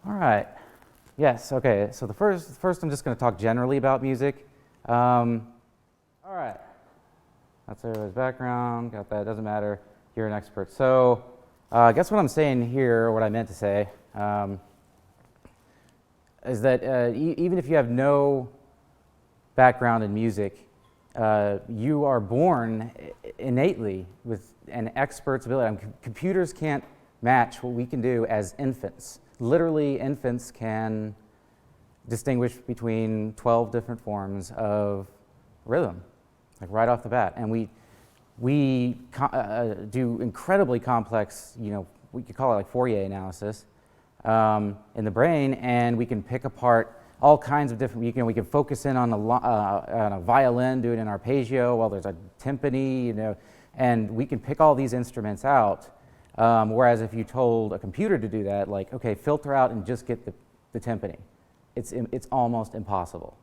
All right. Yes, okay. So first I'm just going to talk generally about music. All right. That's everybody's background. Got that. Doesn't matter. You're an expert. So I guess what I'm saying here, or what I meant to say, is that even if you have no background in music, you are born innately with an expert's ability. I mean, computers can't match what we can do as infants. Literally, infants can distinguish between 12 different forms of rhythm, like right off the bat. And we do incredibly complex, we could call it like Fourier analysis in the brain, and we can pick apart all kinds of different, we can focus in on a violin, do it in arpeggio, while there's a timpani, and we can pick all these instruments out. Whereas if you told a computer to do that, like, okay, filter out and just get the timpani, it's almost impossible.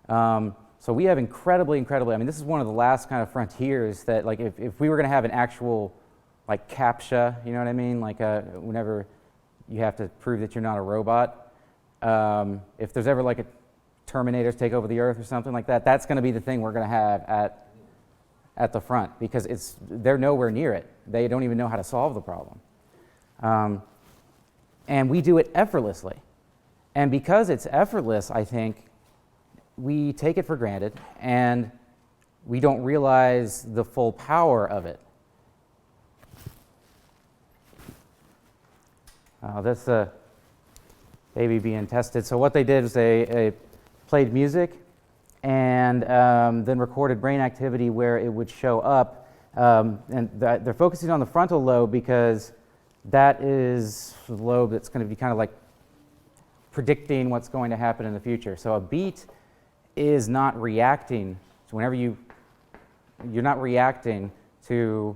So we have incredibly, I mean, this is one of the last kind of frontiers that, like, if we were going to have an actual, like, CAPTCHA, you know what I mean? Like, whenever you have to prove that you're not a robot, if there's ever, like, a Terminators take over the Earth or something like that, that's going to be the thing we're going to have at the front, because they're nowhere near it. They don't even know how to solve the problem. And we do it effortlessly. And because it's effortless, I think, we take it for granted, and we don't realize the full power of it. This baby being tested. So what they did is they played music and then recorded brain activity where it would show up. And they're focusing on the frontal lobe because that is the lobe that's going to be kind of like predicting what's going to happen in the future. So a beat is not reacting. So whenever you're not reacting to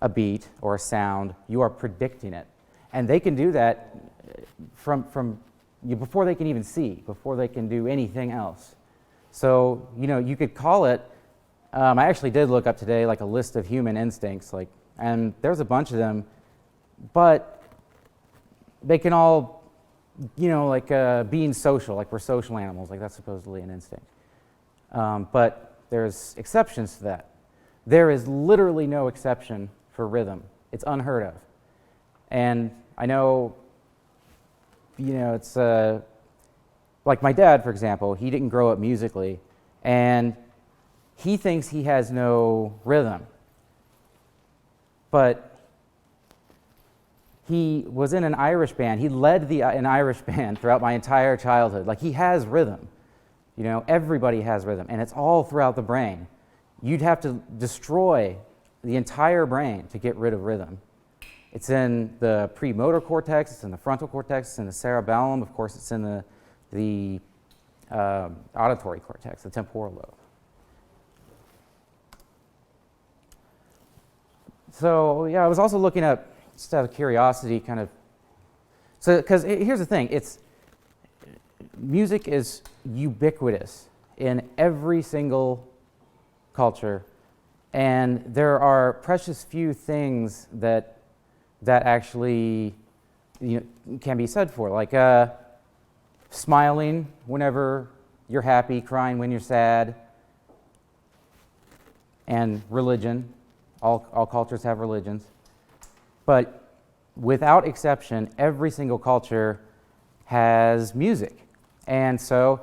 a beat or a sound, you are predicting it. And they can do that from before they can even see, before they can do anything else. So, you could call it, I actually did look up today like a list of human instincts, and there's a bunch of them, but they can all, being social, like we're social animals, like that's supposedly an instinct. But there's exceptions to that. There is literally no exception for rhythm. It's unheard of. And I know, it's like my dad, for example, he didn't grow up musically, and he thinks he has no rhythm. But he was in an Irish band. He led an Irish band throughout my entire childhood. Like, he has rhythm. Everybody has rhythm, and it's all throughout the brain. You'd have to destroy the entire brain to get rid of rhythm. It's in the premotor cortex, it's in the frontal cortex, it's in the cerebellum, of course it's in the auditory cortex, the temporal lobe. So yeah, I was also looking up, just out of curiosity, kind of, so because here's the thing, music is ubiquitous in every single culture, and there are precious few things that actually can be said for, like smiling whenever you're happy, crying when you're sad, and religion. All cultures have religions. But without exception, every single culture has music. And so,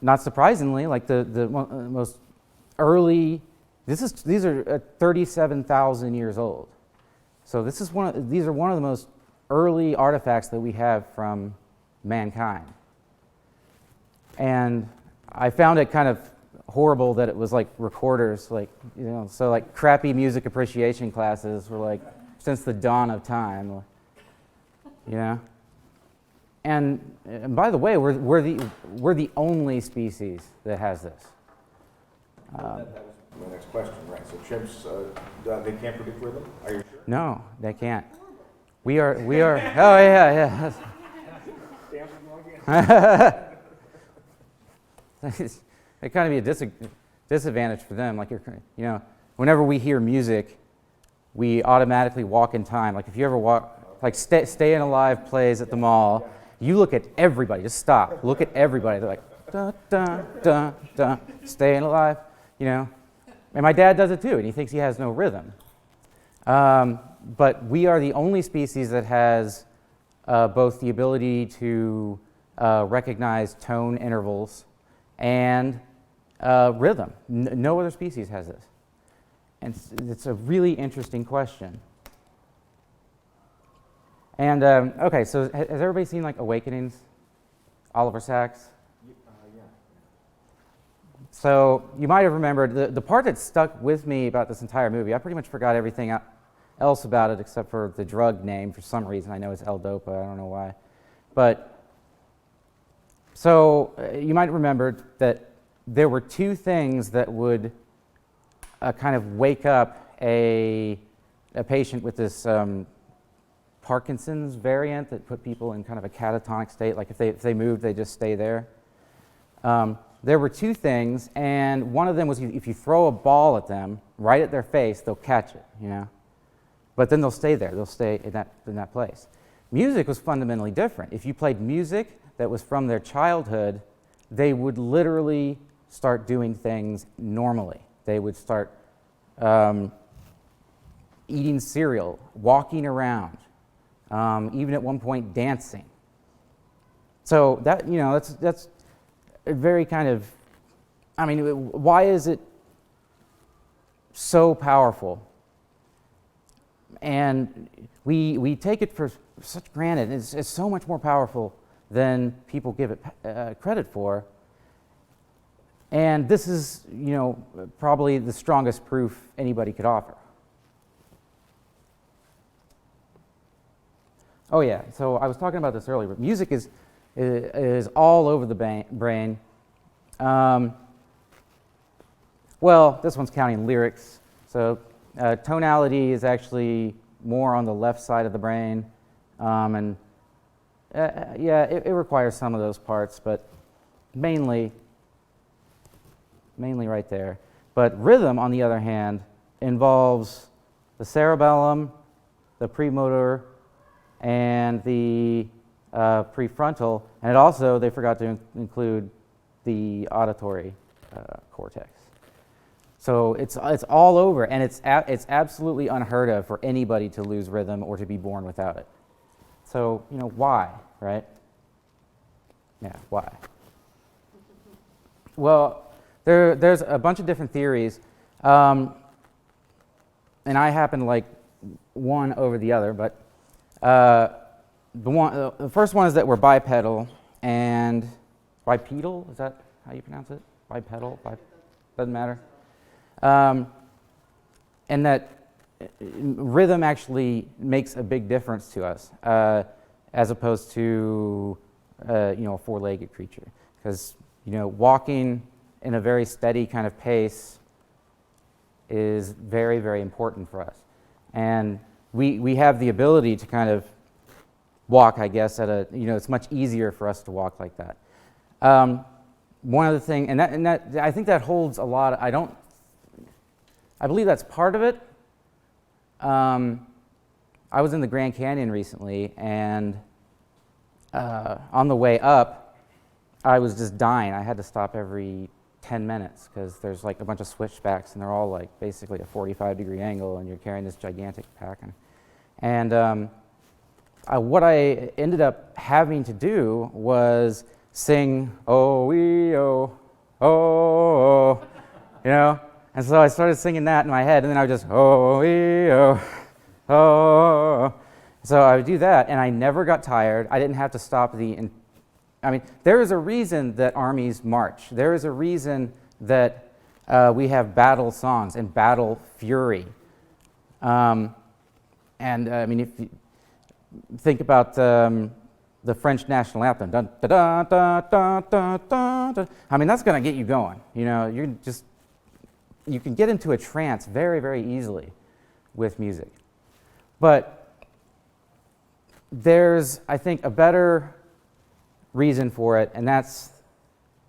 not surprisingly, like the most early, these are 37,000 years old. So these are one of the most early artifacts that we have from mankind. And I found it kind of horrible that it was like recorders, so like crappy music appreciation classes were like since the dawn of time, And by the way, we're the only species that has this. That was my next question, right? So chimps, they can't predict rhythm? Are you sure? No, they can't. We are. Oh yeah. It kind of be a disadvantage for them. Like whenever we hear music, we automatically walk in time. Like if you ever like Staying Alive plays at the mall, you look at everybody, just stop, look at everybody. They're like, dun, dun, dun, dun, Staying Alive, you know. And my dad does it too, and he thinks he has no rhythm. But we are the only species that has both the ability to recognize tone intervals and rhythm. No other species has this. And it's a really interesting question. And, okay, so has everybody seen, like, Awakenings? Oliver Sacks? Yeah. So you might have remembered, the part that stuck with me about this entire movie, I pretty much forgot everything else about it except for the drug name for some reason. I know it's L-Dopa, I don't know why. But, so you might remember that there were two things that would kind of wake up a patient with this Parkinson's variant that put people in kind of a catatonic state. Like if they moved, they just stay there. There were two things, and one of them was if you throw a ball at them, right at their face, they'll catch it, you know. But then they'll stay there. They'll stay in that place. Music was fundamentally different. If you played music that was from their childhood, they would literally start doing things normally. They would start eating cereal, walking around, even at one point dancing. So that, you know, that's a very kind of, I mean, why is it so powerful? And we take it for such granted. It's so much more powerful than people give it credit for. And this is, you know, probably the strongest proof anybody could offer. Oh yeah, so I was talking about this earlier, but music is all over the brain. Well, this one's counting lyrics. So tonality is actually more on the left side of the brain. And yeah, it requires some of those parts, but mainly right there. But rhythm, on the other hand, involves the cerebellum, the premotor, and the prefrontal, and it also, they forgot to include the auditory cortex. So it's all over, and it's absolutely unheard of for anybody to lose rhythm or to be born without it. So, you know, why, right? Yeah, why? Well, there's a bunch of different theories, and I happen to like one over the other, but the first one is that we're bipedal, and bipedal, is that how you pronounce it? Bipedal? Doesn't matter. And that rhythm actually makes a big difference to us, as opposed to you know, a four-legged creature. Because, you know, walking in a very steady kind of pace is very, very important for us. And we have the ability to kind of walk, I guess, at a, you know, it's much easier for us to walk like that. One other thing, and that I think that holds a lot, I believe that's part of it. I was in the Grand Canyon recently, and on the way up, I was just dying. I had to stop every 10 minutes because there's like a bunch of switchbacks, and they're all like basically a 45-degree angle, and you're carrying this gigantic pack. And what I ended up having to do was sing, oh, wee, oh, oh, oh, you know? And so I started singing that in my head, and then I would just, oh, wee, oh, oh, oh. So I would do that, and I never got tired. I didn't have to stop I mean, there is a reason that armies march. There is a reason that we have battle songs and battle fury. And I mean, if you think about the French national anthem, dun, da, da, da, da, da, da, da. I mean, that's going to get you going. You know, you can get into a trance very, very easily with music. But there's, I think, a better reason for it, and that's,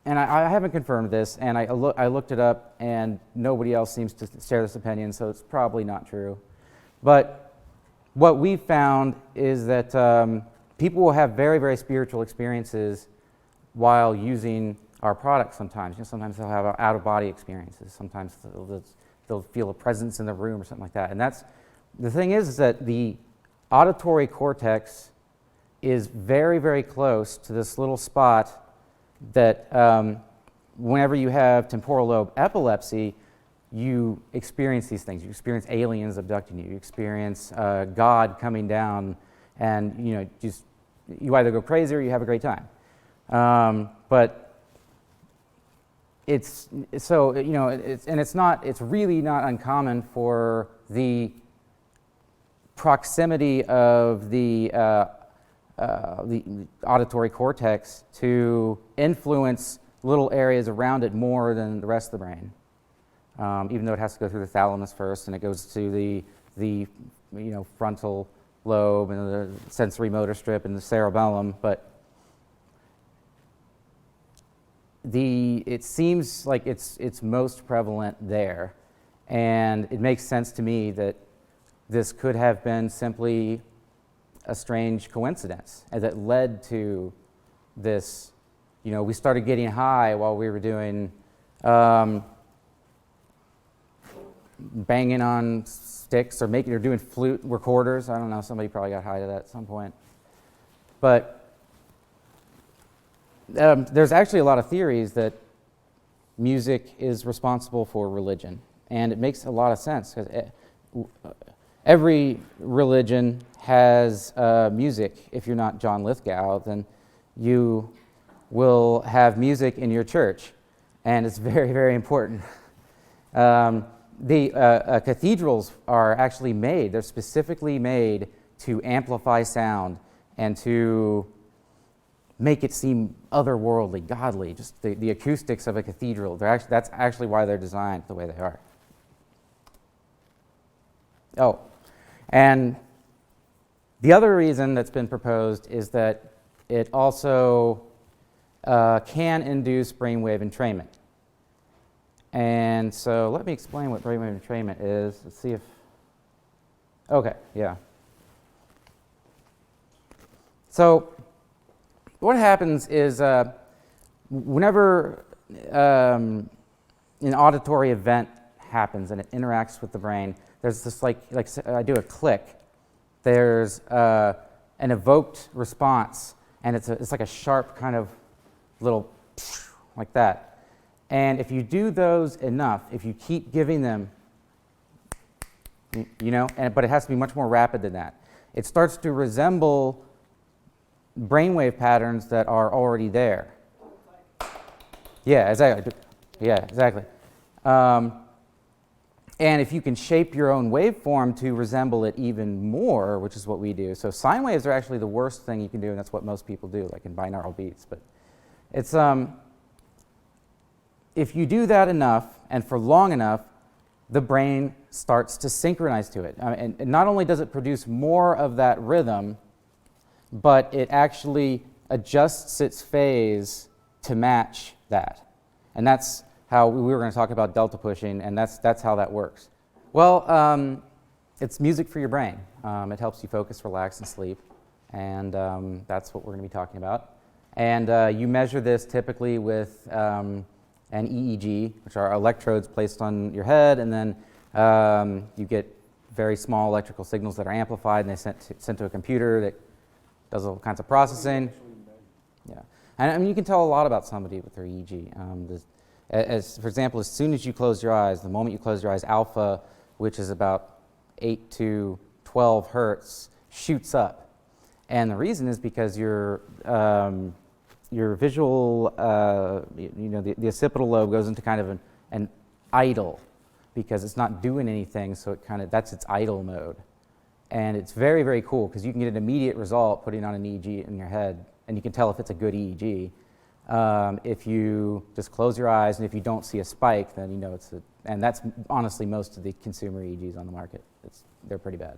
and I haven't confirmed this, and I looked it up, and nobody else seems to share this opinion, so it's probably not true. But what we've found is that people will have very, very spiritual experiences while using our products sometimes. Sometimes they'll have out-of-body experiences. Sometimes they'll feel a presence in the room or something like that. And the thing is that the auditory cortex is very, very close to this little spot that whenever you have temporal lobe epilepsy, you experience these things. You experience aliens abducting you. You experience God coming down, and you either go crazy or you have a great time. But it's really not uncommon for the proximity of the auditory cortex to influence little areas around it more than the rest of the brain. Even though it has to go through the thalamus first, and it goes to the frontal lobe and the sensory motor strip and the cerebellum, but it seems like it's most prevalent there, and it makes sense to me that this could have been simply a strange coincidence that led to this. We started getting high while we were doing banging on sticks or doing flute recorders. I don't know, somebody probably got high to that at some point. But there's actually a lot of theories that music is responsible for religion, and it makes a lot of sense because every religion has music. If you're not John Lithgow, then you will have music in your church, and it's very, very important. The cathedrals are actually made, they're specifically made to amplify sound and to make it seem otherworldly, godly, just the acoustics of a cathedral. That's actually why they're designed the way they are. Oh, and the other reason that's been proposed is that it also can induce brainwave entrainment. And so let me explain what brainwave entrainment is. Let's see if, okay, yeah. So what happens is whenever an auditory event happens and it interacts with the brain, there's this like I do a click, there's an evoked response, and it's like a sharp kind of little like that. And if you do those enough, if you keep giving them, but it has to be much more rapid than that, it starts to resemble brainwave patterns that are already there. Yeah, exactly. Yeah, exactly. And if you can shape your own waveform to resemble it even more, which is what we do. So sine waves are actually the worst thing you can do, and that's what most people do, like in binaural beats. But it's if you do that enough and for long enough, the brain starts to synchronize to it. And not only does it produce more of that rhythm, but it actually adjusts its phase to match that. And that's how we were going to talk about delta pushing, and that's how that works. Well, it's music for your brain. It helps you focus, relax, and sleep, and that's what we're going to be talking about. And you measure this typically with an EEG, which are electrodes placed on your head, and then you get very small electrical signals that are amplified, and they're sent to a computer that does all kinds of processing. Yeah, and I mean, you can tell a lot about somebody with their EEG. For example, as soon as you close your eyes, the moment you close your eyes, alpha, which is about 8 to 12 hertz, shoots up. And the reason is because your visual, the occipital lobe goes into kind of an idle, because it's not doing anything, so that's its idle mode. And it's very, very cool, because you can get an immediate result putting on an EEG in your head, and you can tell if it's a good EEG. If you just close your eyes, and if you don't see a spike, then you know it's and that's honestly most of the consumer EEGs on the market. They're pretty bad.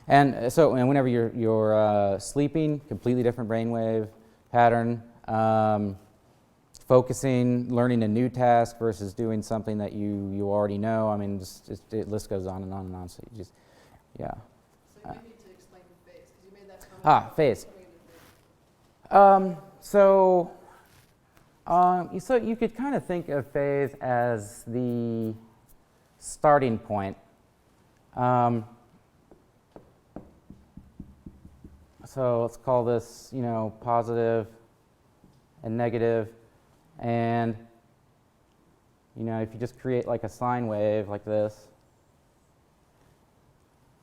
And whenever you're sleeping, completely different brainwave pattern. Focusing, learning a new task versus doing something that you already know. I mean, the list goes on and on and on. So Yeah. So you need to explain the phase, because you made that comment. Phase. So you could kind of think of phase as the starting point. So let's call this, positive and negative. And, if you just create like a sine wave like this,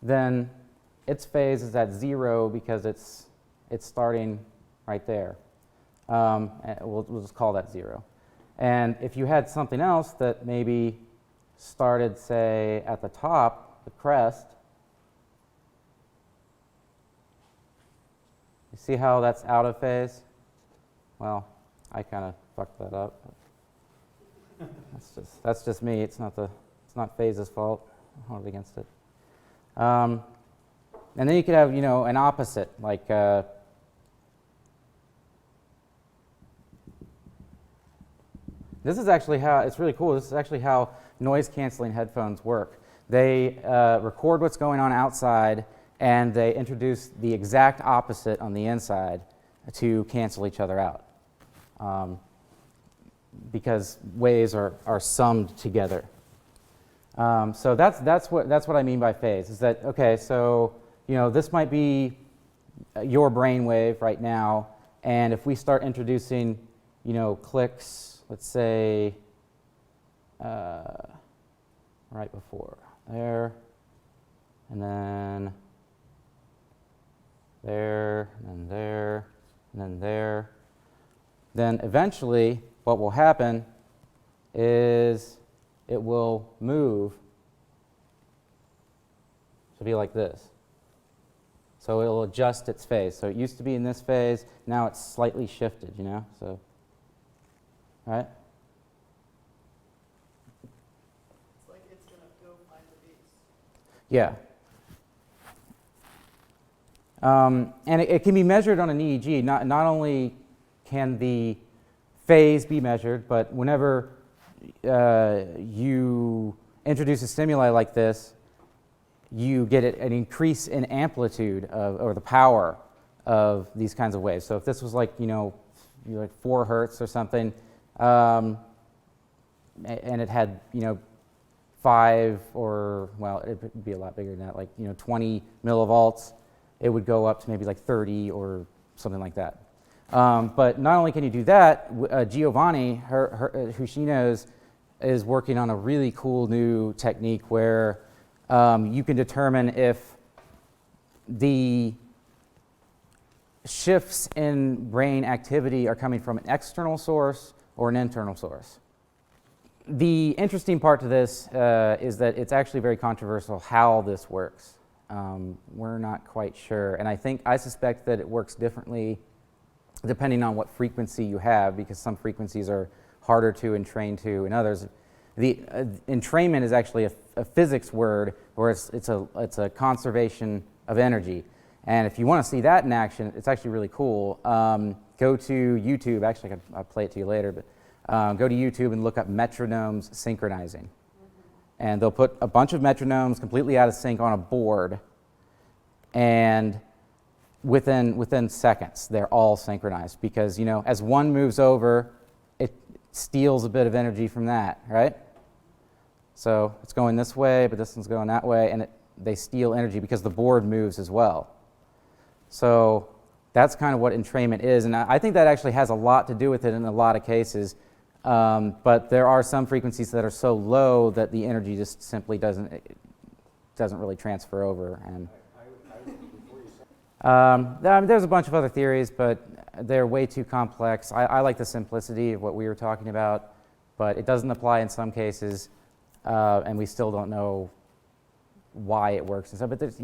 then its phase is at 0 because it's starting right there. And we'll just call that 0. And if you had something else that maybe started, say, at the top, the crest, you see how that's out of phase? Well, I kind of fucked that up. That's just me. It's not phase's fault. I'll hold against it. And then you could have, an opposite, like this is actually how, it's really cool, this is actually how noise-canceling headphones work. They record what's going on outside, and they introduce the exact opposite on the inside to cancel each other out. Because waves are summed together. So that's what I mean by phase, is that, okay, so, this might be your brain wave right now, and if we start introducing, clicks, let's say, right before there, and then there, and then there, and then there, then eventually what will happen is it will move to be like this. So it'll adjust its phase. So it used to be in this phase, now it's slightly shifted, so, right? It's like it's going to go find the beats. Yeah. And it can be measured on an EEG. Not only can the phase be measured, but whenever you introduce a stimuli like this, you get an increase in amplitude or the power of these kinds of waves. So if this was like, like 4 hertz or something, and it had, 5 or, well, it would be a lot bigger than that, like, 20 millivolts, it would go up to maybe like 30 or something like that. But not only can you do that, Giovanni, who she knows, is working on a really cool new technique where you can determine if the shifts in brain activity are coming from an external source or an internal source. The interesting part to this is that it's actually very controversial how this works. We're not quite sure, and I suspect that it works differently depending on what frequency you have, because some frequencies are harder to entrain to and others. The entrainment is actually a physics word, where it's a conservation of energy. And if you want to see that in action, it's actually really cool. Go to YouTube. Actually, I'll play it to you later, but go to YouTube and look up metronomes synchronizing. And they'll put a bunch of metronomes completely out of sync on a board, and within seconds, they're all synchronized, because, as one moves over, it steals a bit of energy from that, right? So it's going this way, but this one's going that way, and they steal energy because the board moves as well. So that's kind of what entrainment is, and I think that actually has a lot to do with it in a lot of cases. But there are some frequencies that are so low that the energy just simply doesn't really transfer over. And there's a bunch of other theories, but they're way too complex. I like the simplicity of what we were talking about, but it doesn't apply in some cases, and we still don't know why it works and stuff. But there's,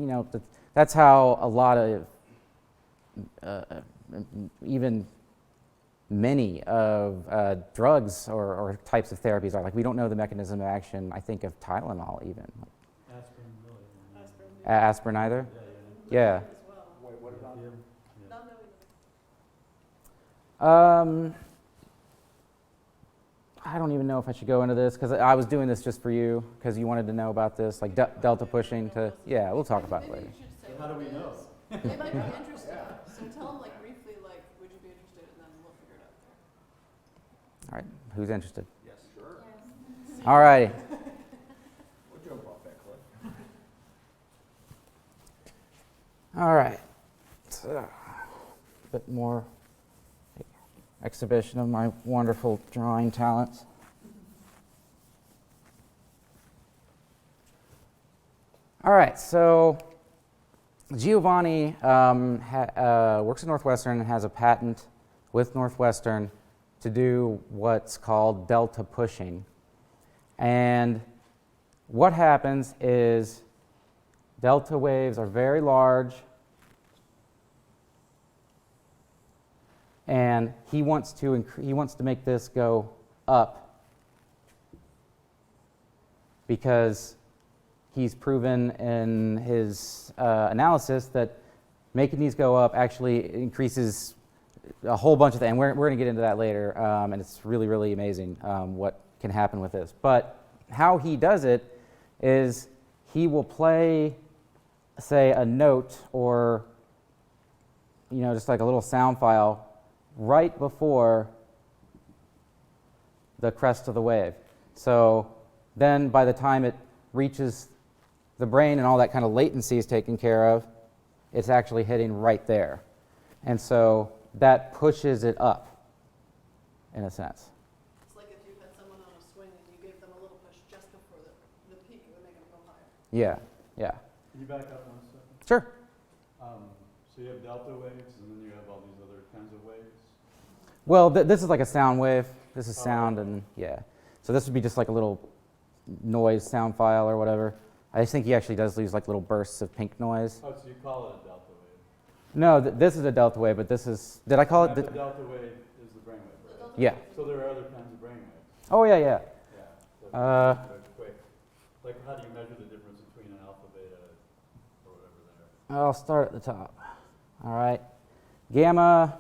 that's how a lot of even many of drugs or types of therapies are. Like, we don't know the mechanism of action, I think, of Tylenol even. Aspirin, really. Aspirin either? Yeah. As well. Wait, what about? Not knowing. I don't even know if I should go into this because I was doing this just for you because you wanted to know about this, like delta pushing to, yeah, we'll talk about it Maybe later. you should say So how do we what it know? is. They might be interested. So tell them like briefly, like, would you be interested, and then we'll figure it out there. All right, who's interested? Yes, sure. All righty. We'll jump off that cliff. All right. So, a bit more exhibition of my wonderful drawing talents. All right, so Giovanni works at Northwestern and has a patent with Northwestern to do what's called delta pushing. And what happens is delta waves are very large, and he wants to make this go up because he's proven in his analysis that making these go up actually increases a whole bunch of things. And we're going to get into that later, and it's really, really amazing what can happen with this. But how he does it is he will play, say, a note or, just like a little sound file right before the crest of the wave. So then by the time it reaches the brain and all that kind of latency is taken care of, it's actually hitting right there. And so that pushes it up, in a sense. It's like if you had someone on a swing and you gave them a little push just before the peak, it would make them go higher. Yeah, yeah. Can you back up 1 second? Sure. So you have delta waves, and then you have all these other kinds of waves. Well, this is like a sound wave. This is Oh, sound, okay. and yeah. So this would be just like a little noise sound file or whatever. I think he actually does use like little bursts of pink noise. Oh, so you call it a delta wave. No, this is a delta wave, but this is, did I call it? And the delta wave is the brainwave, right? Yeah. So there are other kinds of brainwaves. Oh, yeah, yeah. Yeah. So Uh, they're quick. Like, how do you measure the difference between an alpha, beta, or whatever there? I'll start at the top. All right. Gamma,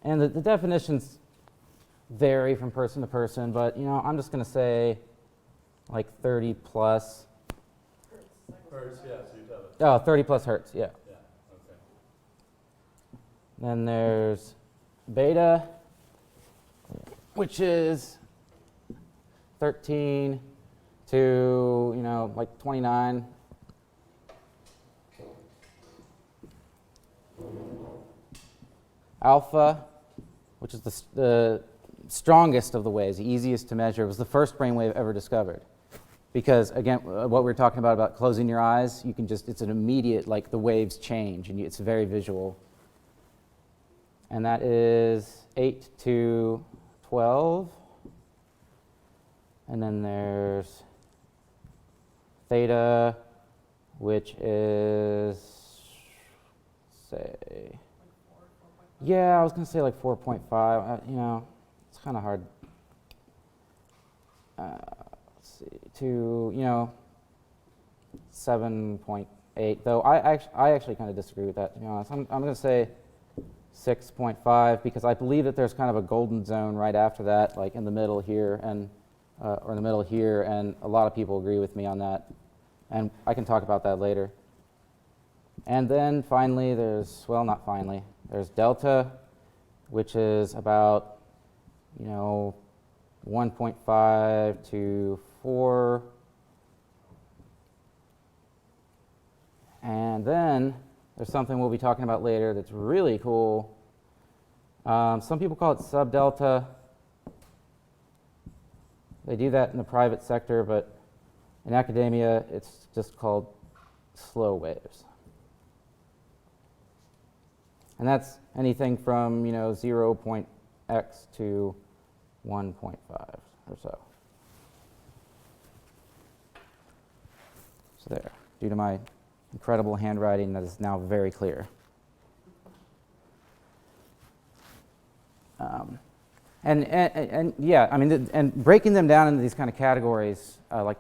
and the definitions vary from person to person, but I'm just going to say like 30 plus. Hertz, yeah, so you're talking about. Oh, 30 plus hertz, yeah. Yeah, okay. Then there's beta, which is 13 to, like 29. Alpha, which is the strongest of the waves, the easiest to measure, was the first brainwave ever discovered. Because again, what we were talking about closing your eyes, you can just, it's an immediate, like the waves change, and it's very visual. And that is 8 to 12. And then there's theta, which is, say, yeah, I was going to say like 4.5. It's kind of hard. Let's see, to 7.8. Though I actually kind of disagree with that, to be honest. I'm going to say 6.5 because I believe that there's kind of a golden zone right after that, like in the middle here and or in the middle here, and a lot of people agree with me on that, and I can talk about that later. And then finally, there's delta, which is about 1.5 to 4. And then there's something we'll be talking about later that's really cool. Some people call it subdelta. They do that in the private sector, but in academia, it's just called slow waves. And that's anything from 0.x to 1.5 or so. So there, due to my incredible handwriting, that is now very clear. And yeah, I mean, and breaking them down into these kind of categories, like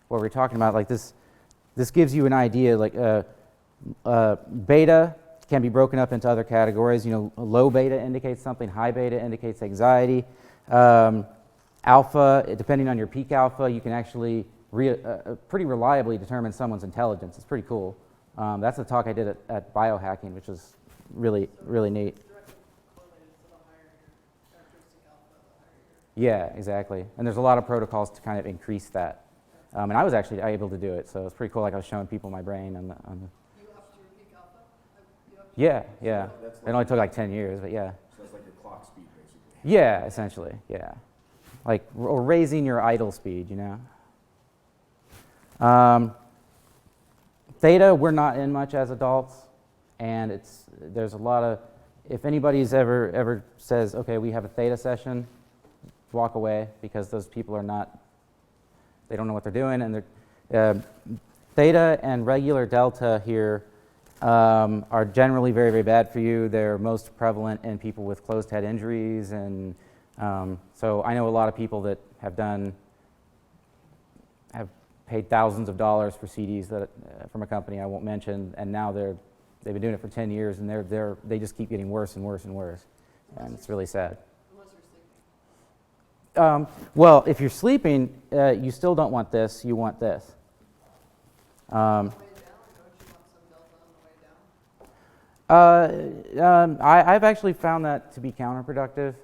what we're talking about, like this gives you an idea. Like beta can be broken up into other categories. Low beta indicates something, high beta indicates anxiety. Alpha, depending on your peak alpha, you can actually pretty reliably determine someone's intelligence. It's pretty cool. That's the talk I did at biohacking, which was really, really neat. It's directly correlated, so the higher your characteristic alpha, the higher your. Yeah, exactly. And there's a lot of protocols to kind of increase that. And I was actually able to do it, so it's pretty cool. Like I was showing people my brain on the You upped your peak alpha? You upped yeah, yeah. That's It only took like 10 years, but yeah. So that's like your clock speed, basically. Yeah, essentially, yeah. Like, or raising your idle speed, you know? Theta, we're not in much as adults, and there's a lot of, if anybody's ever says, okay, we have a theta session, walk away, because those people are not, they don't know what they're doing, and theta and regular delta here are generally very, very bad for you. They're most prevalent in people with closed head injuries, and so I know a lot of people that have paid thousands of dollars for CDs that from a company I won't mention, and now they've been doing it for 10 years, and they just keep getting worse and worse and worse, and it's really sad. Unless you're sleeping. Well, if you're sleeping, you still don't want this. You want this. On the way down, don't you want some delta on the way down? I've actually found that to be counterproductive,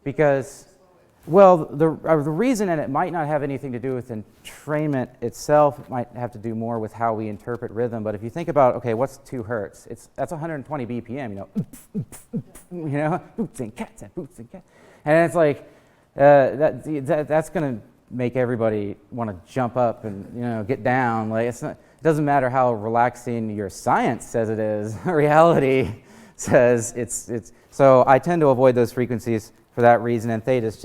because, well, the reason, and it might not have anything to do with entrainment itself, it might have to do more with how we interpret rhythm. But if you think about, okay, what's 2 hertz? That's 120 BPM, you know, boots and cats and boots and cats, and it's like that's going to make everybody want to jump up and get down. Like it doesn't matter how relaxing your science says it is. Reality says it's. So I tend to avoid those frequencies for that reason, and theta is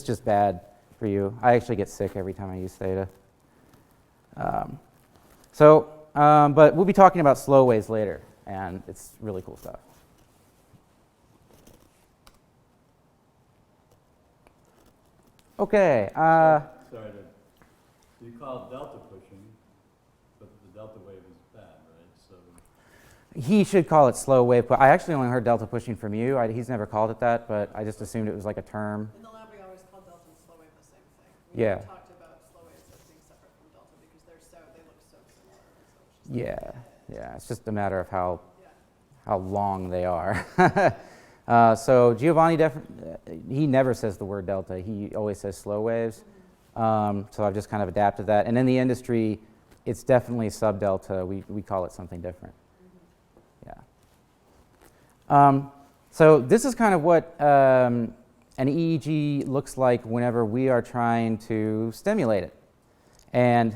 just bad for you. I actually get sick every time I use theta. But we'll be talking about slow waves later, and it's really cool stuff. Okay. Sorry, you call it delta pushing, but the delta wave is bad, right? So He should call it slow wave. But I actually only heard delta pushing from you. He's never called it that, but I just assumed it was like a term. In the lab, we always call delta and slow wave the same thing. We Yeah. never talked about slow waves as being separate from delta because they look so similar. So it's just Yeah. It's just a matter of how yeah. long they are. So Giovanni, he never says the word delta. He always says slow waves. So I've just kind of adapted that. And in the industry, it's definitely sub-delta. We call it something different. Yeah. So this is kind of what an EEG looks like whenever we are trying to stimulate it. And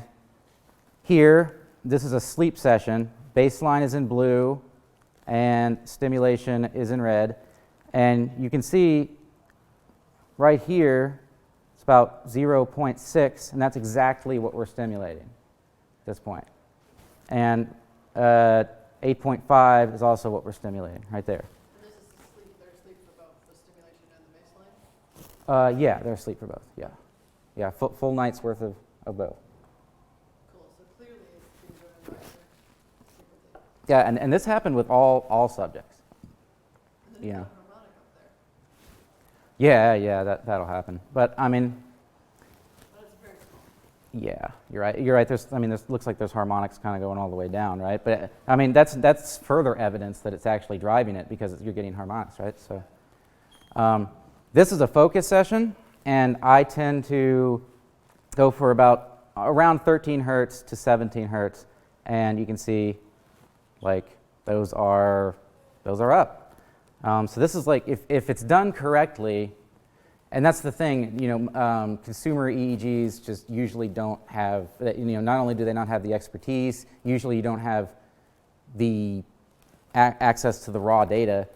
here, this is a sleep session. Baseline is in blue, and stimulation is in red. And you can see right here, it's about 0.6, and that's exactly what we're stimulating at this point. And 8.5 is also what we're stimulating right there. And this is they're asleep for both the stimulation and the baseline? Yeah, they're asleep for both, yeah. Yeah, full night's worth of both. Cool, so clearly it's being driven by secretly. Yeah, and this happened with all subjects. And then Yeah. you have a harmonic up there. Yeah, that'll happen. But I mean, But it's very small. yeah, you're right. This looks like there's harmonics kind of going all the way down, right? But I mean, that's further evidence that it's actually driving it because you're getting harmonics, right? So this is a focus session, and I tend to go for around 13 hertz to 17 hertz, and you can see, like, those are up. So this is like, if it's done correctly, and that's the thing, consumer EEGs just usually don't have, not only do they not have the expertise, usually you don't have the access to the raw data.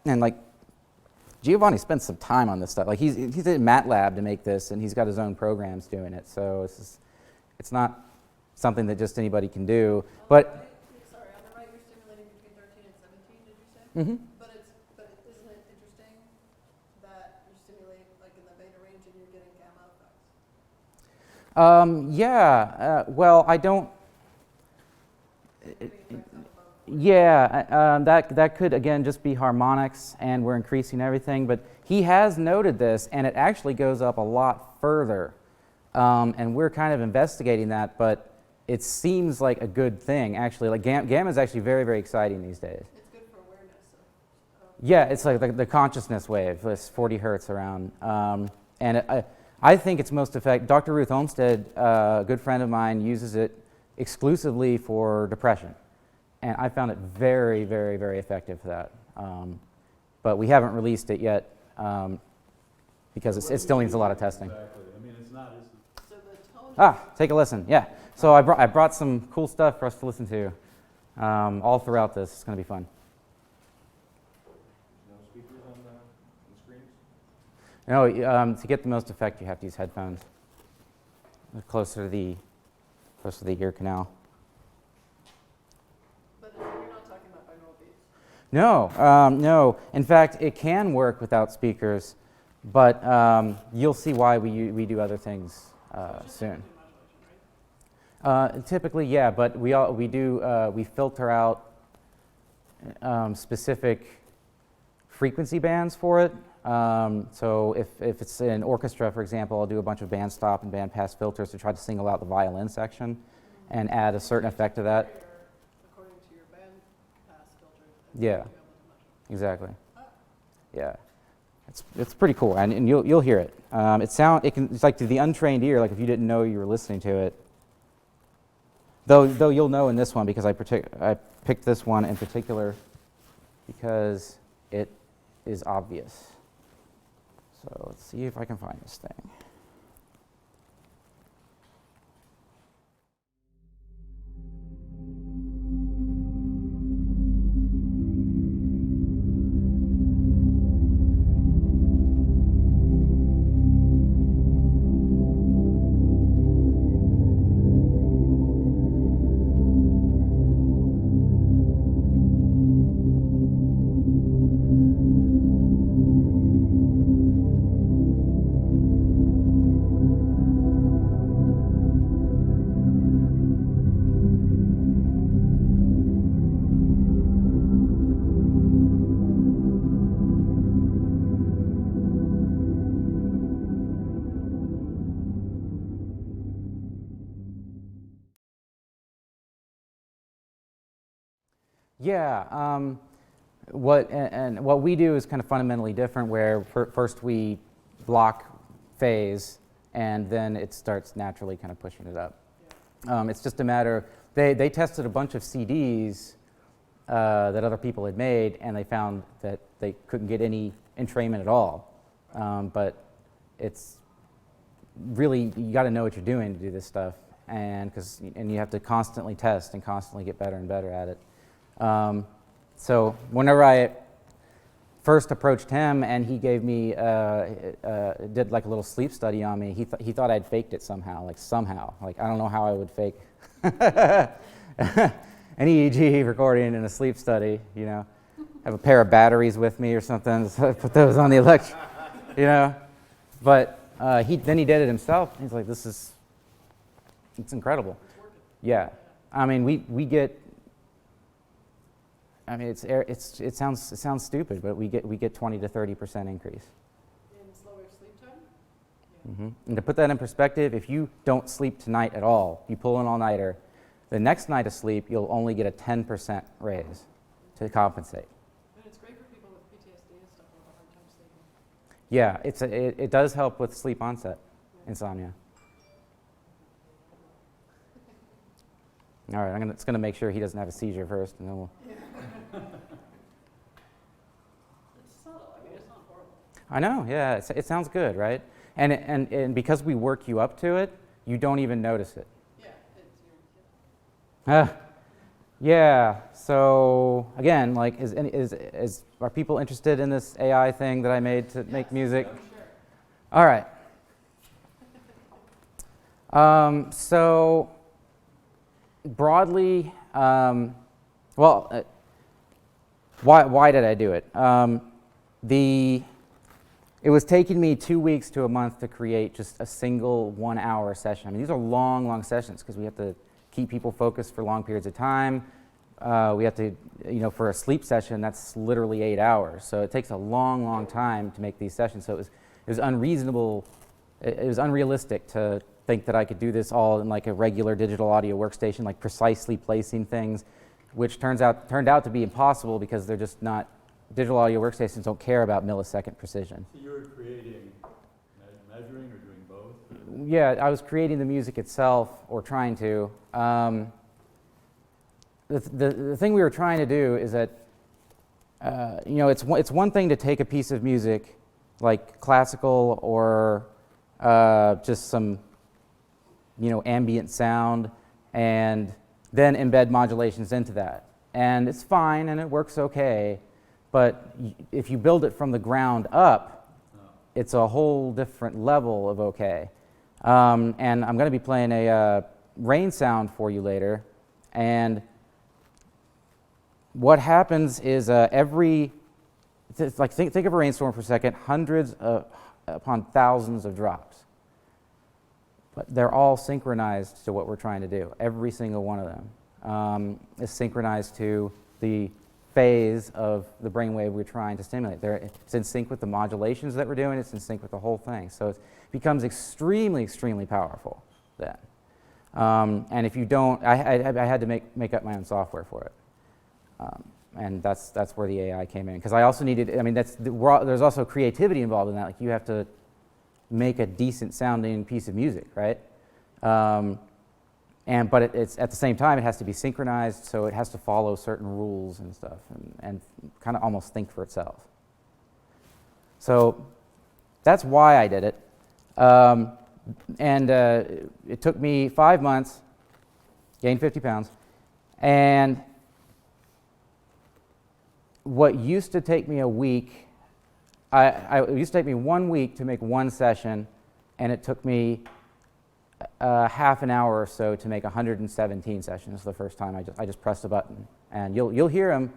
And like, Giovanni spent some time on this stuff. Like he's in MATLAB to make this, and he's got his own programs doing it. So it's not something that just anybody can do. But Sorry, on the right you're stimulating between 13 and 17, did you say? mm-hmm. But isn't it interesting that you stimulate like in the beta range and you're getting gamma effects? Well, I don't. Getting effects on both. Yeah, that could, again, just be harmonics, and we're increasing everything. But he has noted this, and it actually goes up a lot further. And we're kind of investigating that, but it seems like a good thing, actually. Like gamma is actually very, very exciting these days. It's good for awareness of. Yeah, it's like the consciousness wave, it's 40 hertz around. And I think it's most effective. Dr. Ruth Olmsted, a good friend of mine, uses it exclusively for depression. And I found it very, very, very effective for that. But we haven't released it yet because it still needs a lot of testing. Exactly. I mean, it's not. So the tone. Take a listen. Yeah. So I brought some cool stuff for us to listen to all throughout this. It's going to be fun. No speakers on the screens? No, to get the most effect, you have to use headphones. Closer to the ear canal. But you're not talking about binaural beats. No, no. In fact, it can work without speakers, but you'll see why we do other things soon. Typically, yeah, but we filter out specific frequency bands for it. So if it's an orchestra, for example, I'll do a bunch of band stop and band pass filters to try to single out the violin section and add a certain effect to that. According to your band pass filter. Yeah, exactly. Yeah, it's pretty cool, and you'll hear it. It's like to the untrained ear, like if you didn't know you were listening to it. Though you'll know in this one because I picked this one in particular because it is obvious. So let's see if I can find this thing. Yeah, what we do is kind of fundamentally different, where first we block phase, and then it starts naturally kind of pushing it up. It's just a matter, they tested a bunch of CDs that other people had made, and they found that they couldn't get any entrainment at all. But it's really, you got to know what you're doing to do this stuff, and you have to constantly test and constantly get better and better at it. So whenever I first approached him and he gave me, did like a little sleep study on me, he thought I'd faked it somehow. Like I don't know how I would fake an EEG recording in a sleep study, you know. Have a pair of batteries with me or something, so put those on the electric, you know. But then he did it himself. He's like, it's incredible. Yeah, I mean, we get. I mean, it sounds stupid, but we get 20 to 30% increase. In slower sleep time? Mm-hmm. And to put that in perspective, if you don't sleep tonight at all, you pull an all-nighter, the next night of sleep, you'll only get a 10% raise to compensate. And it's great for people with PTSD and stuff who have a hard time sleeping. Yeah, it does help with sleep onset, insomnia. All right, it's going to make sure he doesn't have a seizure first, and then we'll. It's subtle. I mean, it's not horrible. I know, yeah, it sounds good, right? And because we work you up to it, you don't even notice it. Yeah, it's Yeah. So again, like, are people interested in this AI thing that I made to make music? Sure. All right. So broadly, why did I do it? It was taking me 2 weeks to a month to create just a single 1 hour session. I mean, these are long, long sessions because we have to keep people focused for long periods of time. we have to, for a sleep session, that's literally 8 hours. So it takes a long, long time to make these sessions. So it was unreasonable, it was unrealistic to think that I could do this all in like a regular digital audio workstation, like precisely placing things, which turned out to be impossible because they're just not, digital audio workstations don't care about millisecond precision. So you were creating, measuring or doing both? Yeah, I was creating the music itself, or trying to. The thing we were trying to do is that, it's one thing to take a piece of music, like classical or just some, ambient sound, and then embed modulations into that. And it's fine and it works okay, but if you build it from the ground up, it's a whole different level of okay. And I'm going to be playing a rain sound for you later, and what happens is think of a rainstorm for a second, hundreds upon thousands of drops. But they're all synchronized to what we're trying to do. Every single one of them is synchronized to the phase of the brainwave we're trying to stimulate. It's in sync with the modulations that we're doing. It's in sync with the whole thing. So it becomes extremely, extremely powerful then. And if you don't, I had to make up my own software for it. And that's where the AI came in. Because I also needed, there's also creativity involved in that. Like, you have to make a decent sounding piece of music, right? But it's at the same time, it has to be synchronized, so it has to follow certain rules and stuff, and kind of almost think for itself. So that's why I did it. It took me 5 months, gained 50 pounds, and what used to take me a week, it used to take me 1 week to make one session, and it took me half an hour or so to make 117 sessions the first time. I just pressed a button, and you'll hear them.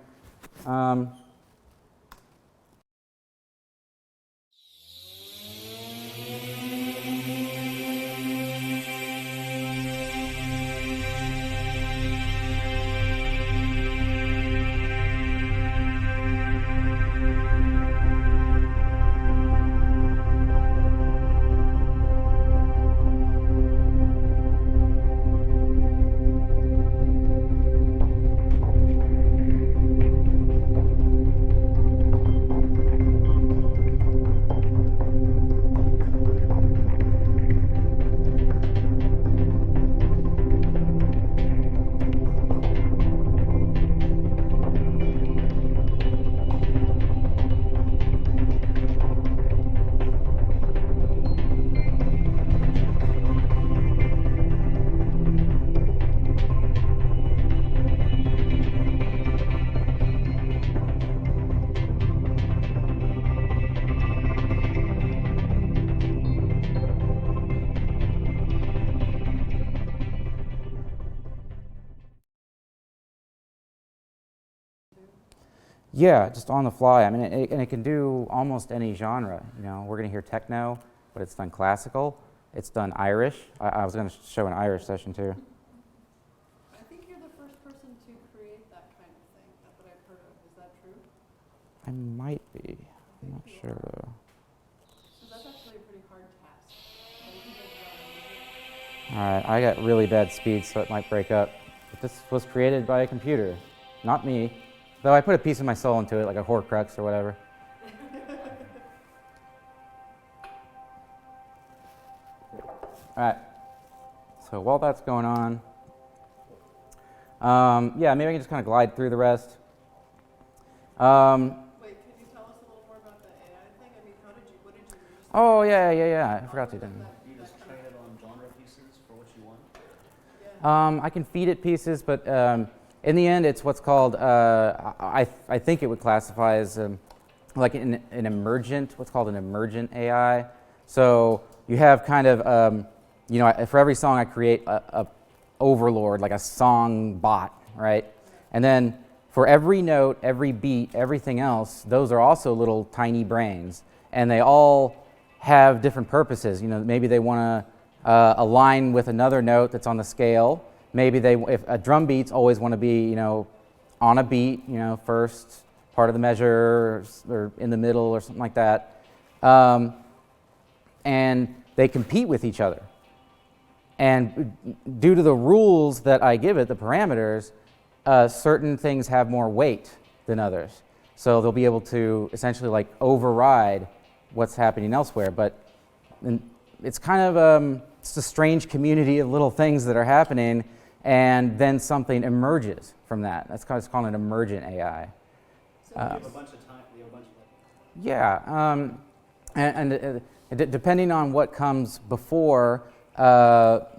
Yeah, just on the fly. I mean, it can do almost any genre. We're going to hear techno, but it's done classical. It's done Irish. I was going to show an Irish session too. I think you're the first person to create that kind of thing that I've heard of. Is that true? I might be. I'm not sure though. So that's actually a pretty hard task. All right, I got really bad speed, so it might break up. But this was created by a computer, not me. Though I put a piece of my soul into it, like a Horcrux or whatever. All right, so while that's going on, yeah, maybe I can just kind of glide through the rest. Wait, could you tell us a little more about the AI thing? I mean, what did you use? Oh, yeah, I forgot to do that. You just train it on genre pieces for what you want? I can feed it pieces, but in the end, it's what's called, I think it would classify as like an emergent, what's called an emergent AI. So you have kind of, for every song I create a overlord, like a song bot, right? And then for every note, every beat, everything else, those are also little tiny brains. And they all have different purposes. Maybe they want to align with another note that's on the scale. Maybe if a drum beats always want to be, on a beat, first part of the measure or in the middle or something like that. And they compete with each other. And due to the rules that I give it, the parameters, certain things have more weight than others. So they'll be able to essentially like override what's happening elsewhere. But it's kind of it's a strange community of little things that are happening, and then something emerges from that. That's kind of called an emergent AI. So we have a bunch of time, we have a bunch of. Yeah, and depending on what comes before,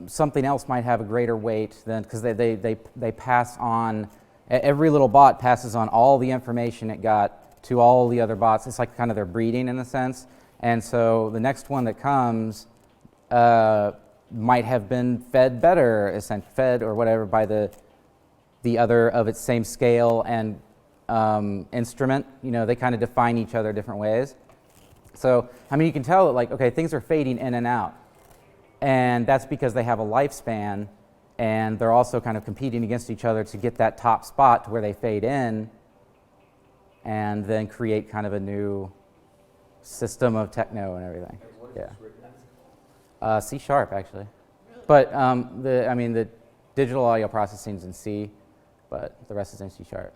something else might have a greater weight than, because they pass on, every little bot passes on all the information it got to all the other bots. It's like kind of their breeding in a sense. And so the next one that comes might have been fed better, fed or whatever by the other of its same scale and instrument. They kind of define each other different ways. So, you can tell that, like, okay, things are fading in and out. And that's because they have a lifespan, and they're also kind of competing against each other to get that top spot to where they fade in and then create kind of a new system of techno and everything. And what is Yeah. this written in? C# actually. But the digital audio processing is in C, but the rest is in C#. Yeah. And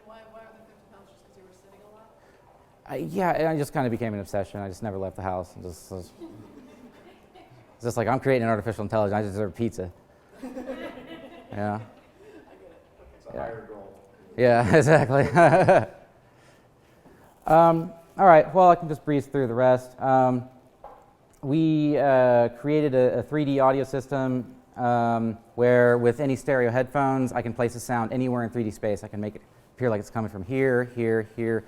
why are the 50 pounds, just because you were sitting a lot? Yeah, I just kind of became an obsession. I just never left the house. It's just like, I'm creating an artificial intelligence. I deserve pizza. Yeah. I get it. Okay. It's a higher goal. Yeah, exactly. All right, well, I can just breeze through the rest. We created a 3D audio system where with any stereo headphones, I can place a sound anywhere in 3D space. I can make it appear like it's coming from here, here, here,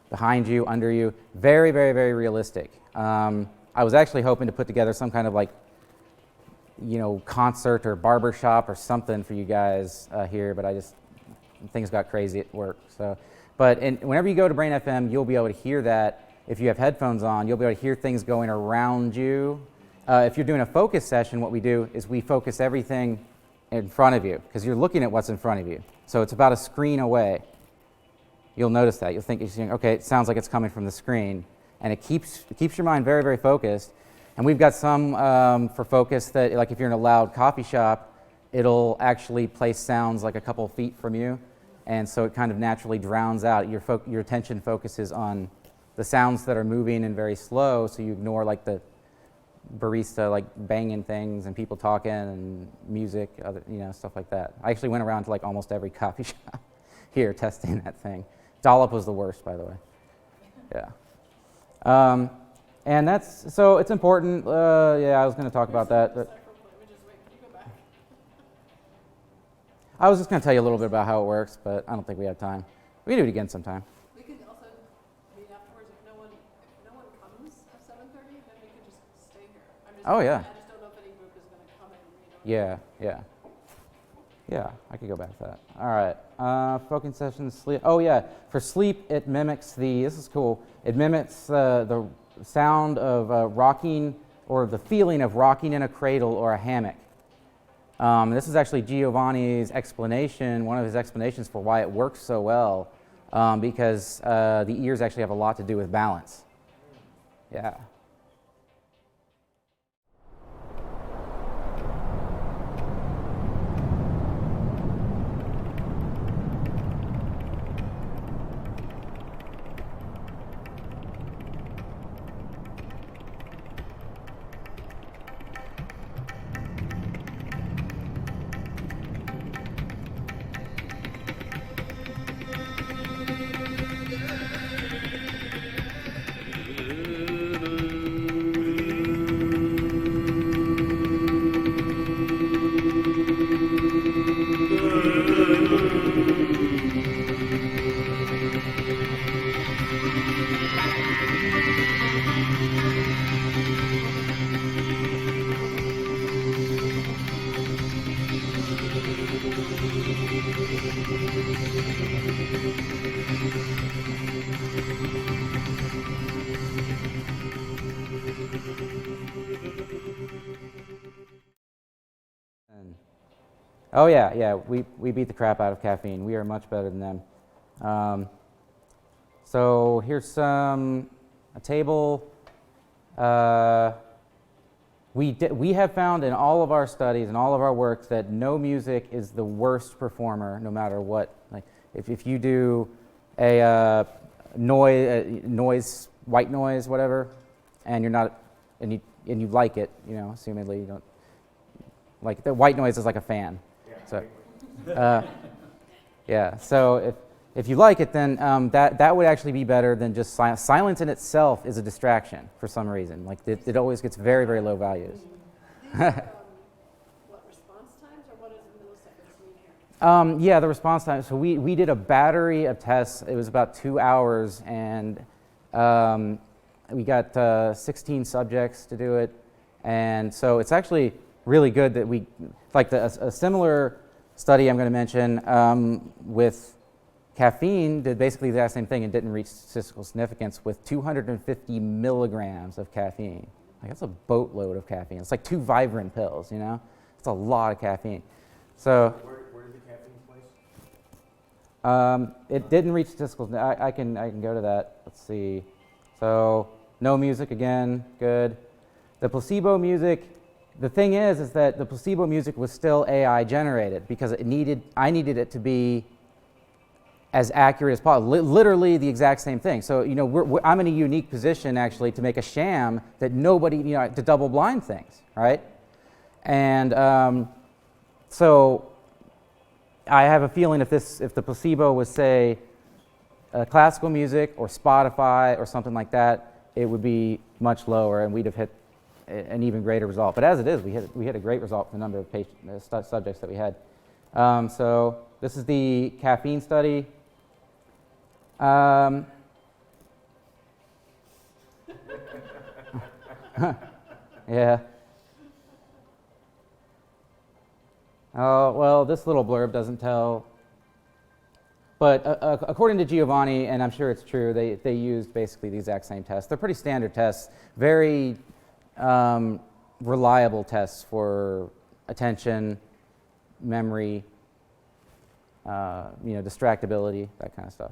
behind you, under you. Very, very, very realistic. I was actually hoping to put together some kind of like, concert or barber shop or something for you guys here, but things got crazy at work. But whenever you go to Brain FM, you'll be able to hear that. If you have headphones on, you'll be able to hear things going around you. If you're doing a focus session, what we do is we focus everything in front of you, because you're looking at what's in front of you. So it's about a screen away. You'll notice that. You'll think, okay, it sounds like it's coming from the screen. And it keeps your mind very, very focused. And we've got some for focus that, like if you're in a loud coffee shop, it'll actually place sounds like a couple feet from you. And so it kind of naturally drowns out. Your attention focuses on the sounds that are moving and very slow, so you ignore like the barista like banging things and people talking and music, other stuff like that. I actually went around to like almost every coffee shop here testing that thing. Dollop was the worst, by the way. Yeah. And so it's important. Yeah, I was going to talk about that. But I was just going to tell you a little bit about how it works, but I don't think we have time. We can do it again sometime. We could also meet afterwards if no one comes at 7:30, then we could just stay here. Oh, yeah. I just don't know if any group is going to come in. Yeah, I could go back to that. All right, focus session, sleep. Oh yeah, for sleep it mimics this is cool, it mimics the sound of rocking, or the feeling of rocking in a cradle or a hammock. This is actually Giovanni's explanation, one of his explanations for why it works so well, because the ears actually have a lot to do with balance. Yeah. Oh yeah, yeah. We beat the crap out of caffeine. We are much better than them. So here's a table. We have found in all of our studies and all of our work that no music is the worst performer, no matter what. Like if you do a noise, white noise, whatever, and you're not, and you like it, you know, assumedly you don't like the white noise is like a fan. So, yeah. So if you like it, then that would actually be better than just silence. Silence in itself is a distraction for some reason. Like it always gets very, very low values. These are, what, response times, or what does milliseconds mean here? Yeah, the response time. So we did a battery of tests. It was about 2 hours, and we got 16 subjects to do it. And so it's actually really good that we, like a similar study I'm going to mention with caffeine did basically the exact same thing and didn't reach statistical significance with 250 milligrams of caffeine. Like that's a boatload of caffeine. It's like 2 Vibrant pills, you know? It's a lot of caffeine. So Where did the caffeine place? it didn't reach statistical. I can go to that. Let's see. So no music again, good. The placebo music. The thing is that the placebo music was still AI generated because I needed it to be as accurate as possible. Literally the exact same thing. So you know, I'm in a unique position actually to make a sham that nobody, you know, to double blind things, right? And so I have a feeling if the placebo was say classical music or Spotify or something like that, it would be much lower and we'd have hit an even greater result. But as it is, we hit a great result for the number of subjects that we had. So this is the caffeine study. Yeah. Oh, well, this little blurb doesn't tell. But according to Giovanni, and I'm sure it's true, they used basically the exact same tests. They're pretty standard tests, very reliable tests for attention, memory, you know, distractibility, that kind of stuff.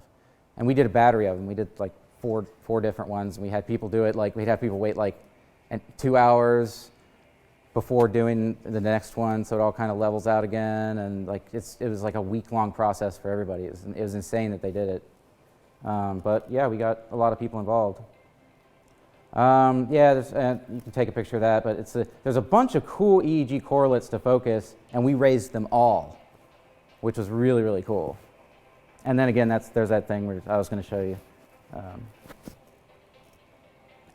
And we did a battery of them. We did like four different ones, and we had people do it. Like we'd have people wait like 2 hours before doing the next one, so it all kind of levels out again. And like it was like a week-long process for everybody. It was insane that they did it. But yeah, we got a lot of people involved. Yeah, you can take a picture of that, but there's a bunch of cool EEG correlates to focus, and we raised them all, which was really, really cool. And then again, there's that thing where I was going to show you.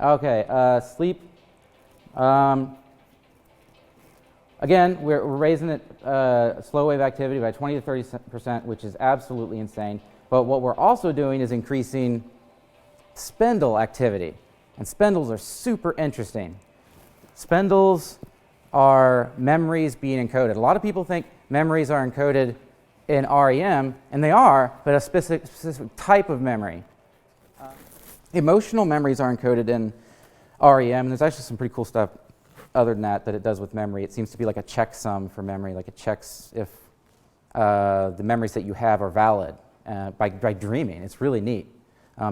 Okay, sleep. Again, we're raising it slow wave activity by 20 to 30%, which is absolutely insane. But what we're also doing is increasing spindle activity. And spindles are super interesting. Spindles are memories being encoded. A lot of people think memories are encoded in REM, and they are, but a specific type of memory. Emotional memories are encoded in REM, and there's actually some pretty cool stuff other than that it does with memory. It seems to be like a checksum for memory, like it checks if the memories that you have are valid by dreaming. It's really neat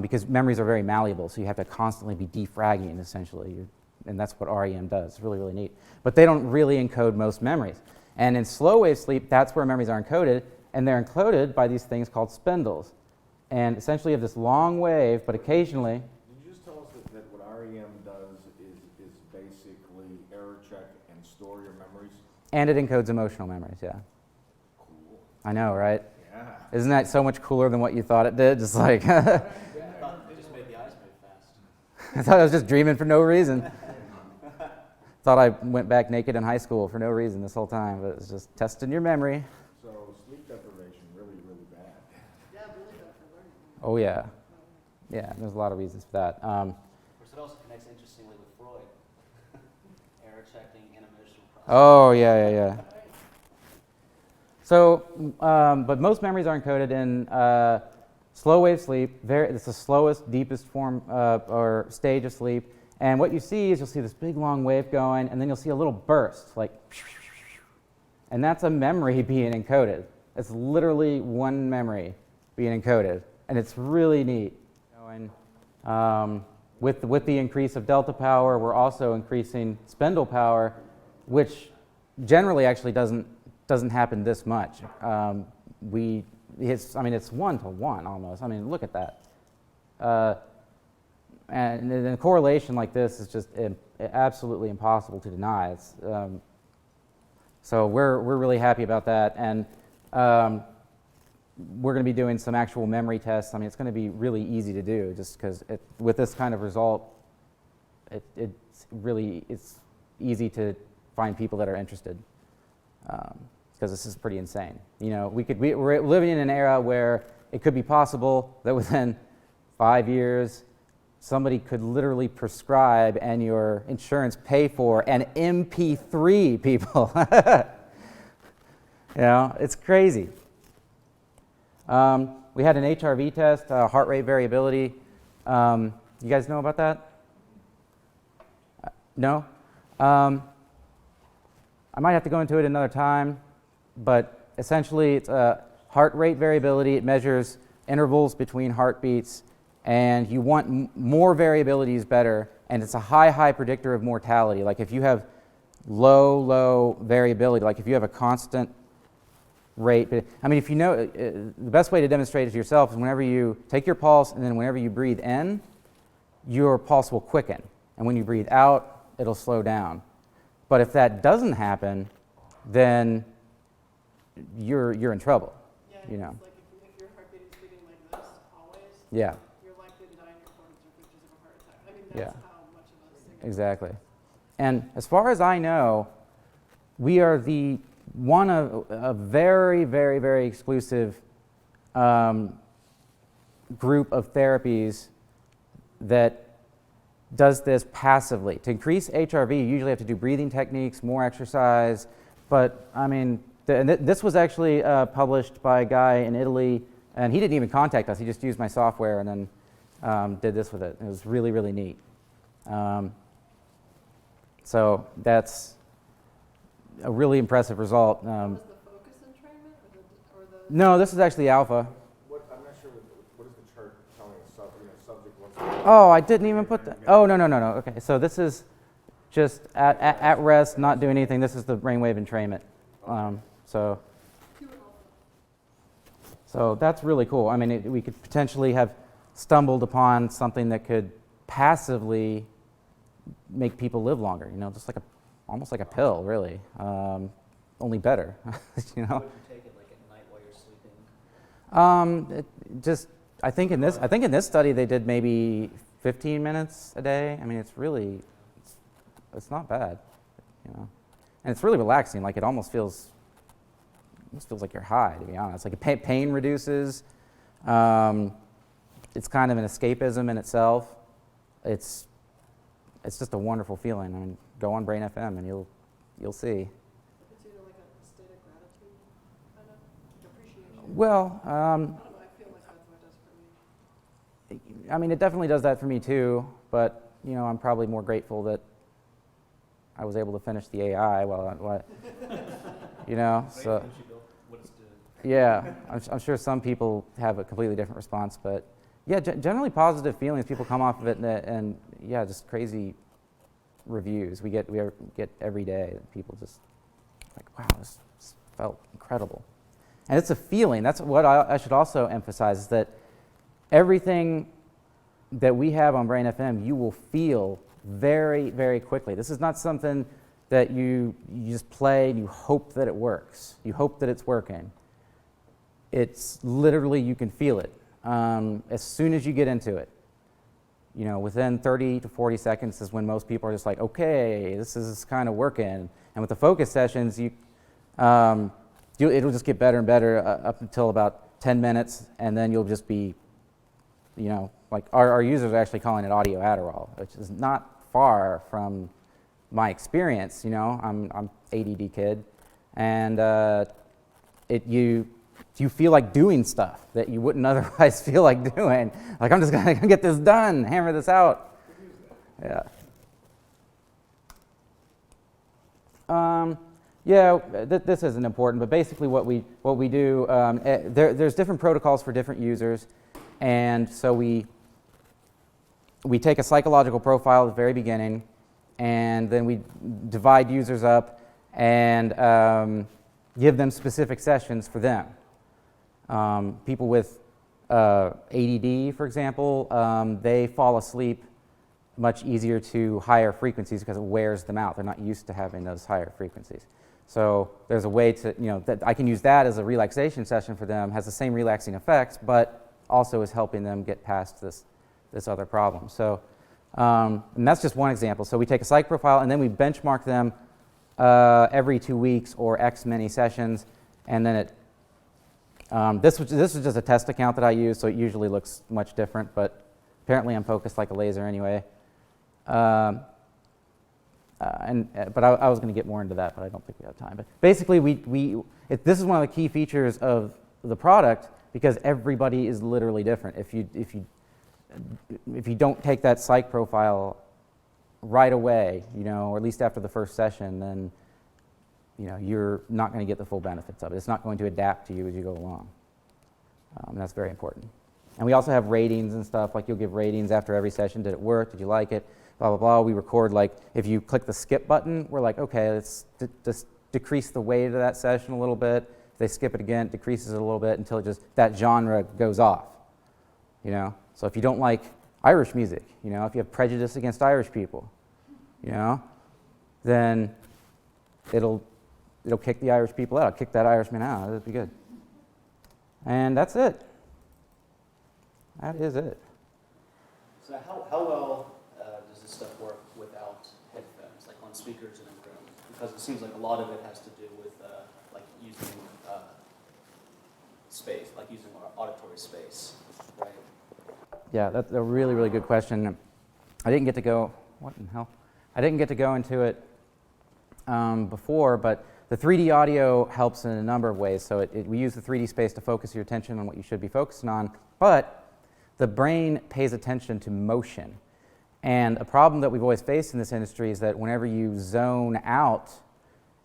because memories are very malleable, so you have to constantly be defragging, essentially, and that's what REM does. It's really, really neat. But they don't really encode most memories. And in slow wave sleep, that's where memories are encoded, and they're encoded by these things called spindles. And essentially you have this long wave, but occasionally... Did you just tell us that what REM does is basically error check and store your memories? And it encodes emotional memories, yeah. Cool. I know, right? Yeah. Isn't that so much cooler than what you thought it did? Just like... I thought it just made the eyes move fast. I thought I was just dreaming for no reason. Thought I went back naked in high school for no reason this whole time, but it's just testing your memory. So sleep deprivation really, really bad. Yeah, really good for learning. Oh, yeah. Yeah, there's a lot of reasons for that. Of course, it also connects interestingly with Freud. Error checking and emotional processing. Oh, yeah. So, but most memories are encoded in slow wave sleep. It's the slowest, deepest form or stage of sleep. And what you see is you'll see this big long wave going, and then you'll see a little burst, like And that's a memory being encoded. It's literally one memory being encoded, and it's really neat. With the increase of delta power, we're also increasing spindle power, which generally actually doesn't happen this much. It's 1 to 1 almost. I mean, look at that. And a correlation like this is just absolutely impossible to deny. So we're really happy about that, and we're going to be doing some actual memory tests. I mean, it's going to be really easy to do, just because with this kind of result, it's easy to find people that are interested, because this is pretty insane. You know, we're living in an era where it could be possible that within 5 years, somebody could literally prescribe and your insurance pay for an MP3, people. You know, it's crazy. We had an HRV test, heart rate variability. You guys know about that? No? I might have to go into it another time, but essentially it's heart rate variability. It measures intervals between heartbeats, and you want more variability is better, and it's a high predictor of mortality. Like if you have low variability, like if you have a constant rate. I mean, if you know, the best way to demonstrate it to yourself is whenever you take your pulse and then whenever you breathe in, your pulse will quicken. And when you breathe out, it'll slow down. But if that doesn't happen, then you're in trouble. Yeah, you know. it's like if your heartbeat is beating like this always, Yeah, you're likely to die in your 40s or 50s of a heart attack. I mean, Yeah. that's how much of a signal. exactly. And as far as I know, we are the one of a very exclusive group of therapies that does this passively. To increase HRV, you usually have to do breathing techniques, more exercise, but I mean, this was actually published by a guy in Italy, and he didn't even contact us. He just used my software and then did this with it. It was really neat. So that's a really impressive result. Was the focus entrainment or the No, this is actually alpha. I'm not sure, what is the chart telling us, subject wants Oh, I didn't even put that. Oh, no. Okay, so this is just at rest, not doing anything. This is the brainwave entrainment. So that's really cool. I mean, we could potentially have stumbled upon something that could passively make people live longer. You know, just almost like a pill, really. Only better. You know. Would you take it like at night while you're sleeping? I think in this study they did maybe 15 minutes a day. I mean, it's not bad, you know, and it's really relaxing. Like it almost feels like you're high, to be honest. Like pain reduces. It's kind of an escapism in itself. It's just a wonderful feeling. I mean, go on Brain FM and you'll see. It's either like a state of gratitude, kind of appreciation. Well. I don't know. I feel like that's what it does for me. I mean, it definitely does that for me too, but, you know, I'm probably more grateful that I was able to finish the AI you know, so, yeah, I'm sure some people have a completely different response, but yeah, generally positive feelings. People come off of it and yeah, just crazy reviews we get every day that people just like, wow, this felt incredible. And it's a feeling. That's what I should also emphasize, is that everything that we have on Brain FM, you will feel very quickly. This is not something that you just play and you hope that it works. You hope that it's working. It's literally, you can feel it as soon as you get into it. You know, within 30 to 40 seconds is when most people are just like, okay, this is kind of working. And with the focus sessions, it'll just get better and better up until about 10 minutes, and then you'll just be, you know, like our users are actually calling it audio Adderall, which is not far from my experience. You know, I'm ADD kid, and you feel like doing stuff that you wouldn't otherwise feel like doing. Like, I'm just gonna get this done, hammer this out. Yeah, this isn't important, but basically what we do, there's different protocols for different users, and so we take a psychological profile at the very beginning, and then we divide users up and give them specific sessions for them. People with ADD, for example, they fall asleep much easier to higher frequencies because it wears them out. They're not used to having those higher frequencies. So there's a way to, that I can use that as a relaxation session for them, has the same relaxing effects, but also is helping them get past this other problem. So, and that's just one example. So we take a psych profile and then we benchmark them every 2 weeks or X many sessions, and then this was just a test account that I use, so it usually looks much different, but apparently I'm focused like a laser anyway. But I was going to get more into that, but I don't think we have time. But basically, this is one of the key features of the product because everybody is literally different. If you don't take that psych profile right away, or at least after the first session, then you're not going to get the full benefits of it. It's not going to adapt to you as you go along. And that's very important. And we also have ratings and stuff, like you'll give ratings after every session. Did it work? Did you like it? Blah, blah, blah. We record, like, if you click the skip button, we're like, okay, let's just decrease the weight of that session a little bit. If they skip it again, it decreases it a little bit until that genre goes off. So if you don't like Irish music, if you have prejudice against Irish people, then it'll kick the Irish people out, kick that Irishman out. That'd be good. And that's it. That is it. So how well does this stuff work without headphones, like on speakers in a room? Because it seems like a lot of it has to do with like using space, like using auditory space, right? Yeah, that's a really, really good question. I didn't get to go, what in the hell? I didn't get to go into it before, but the 3D audio helps in a number of ways. So we use the 3D space to focus your attention on what you should be focusing on, but the brain pays attention to motion. And a problem that we've always faced in this industry is that whenever you zone out,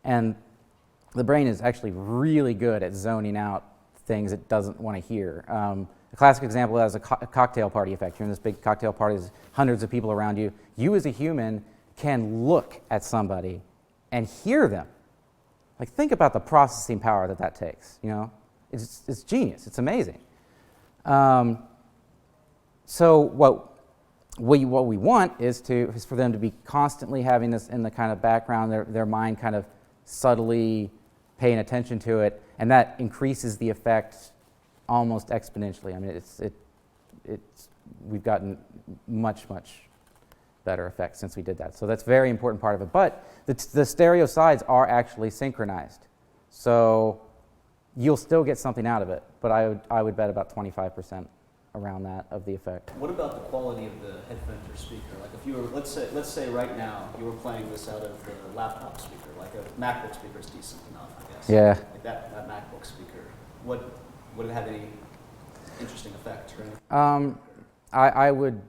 and the brain is actually really good at zoning out things it doesn't want to hear. A classic example is a cocktail party effect. You're in this big cocktail party, there's hundreds of people around you. You as a human can look at somebody and hear them. Like, think about the processing power that takes, It's genius, it's amazing. So what we want is for them to be constantly having this in the kind of background, their mind kind of subtly paying attention to it, and that increases the effect almost exponentially. I mean, we've gotten much better effects since we did that. So that's a very important part of it. But the stereo sides are actually synchronized, so you'll still get something out of it. But I would bet about 25%. Around that of the effect. What about the quality of the headphone or speaker? Like if you were, let's say right now you were playing this out of the laptop speaker, like a MacBook speaker is decent enough, I guess. Yeah. Like that MacBook speaker, would it have any interesting effect or anything? I would,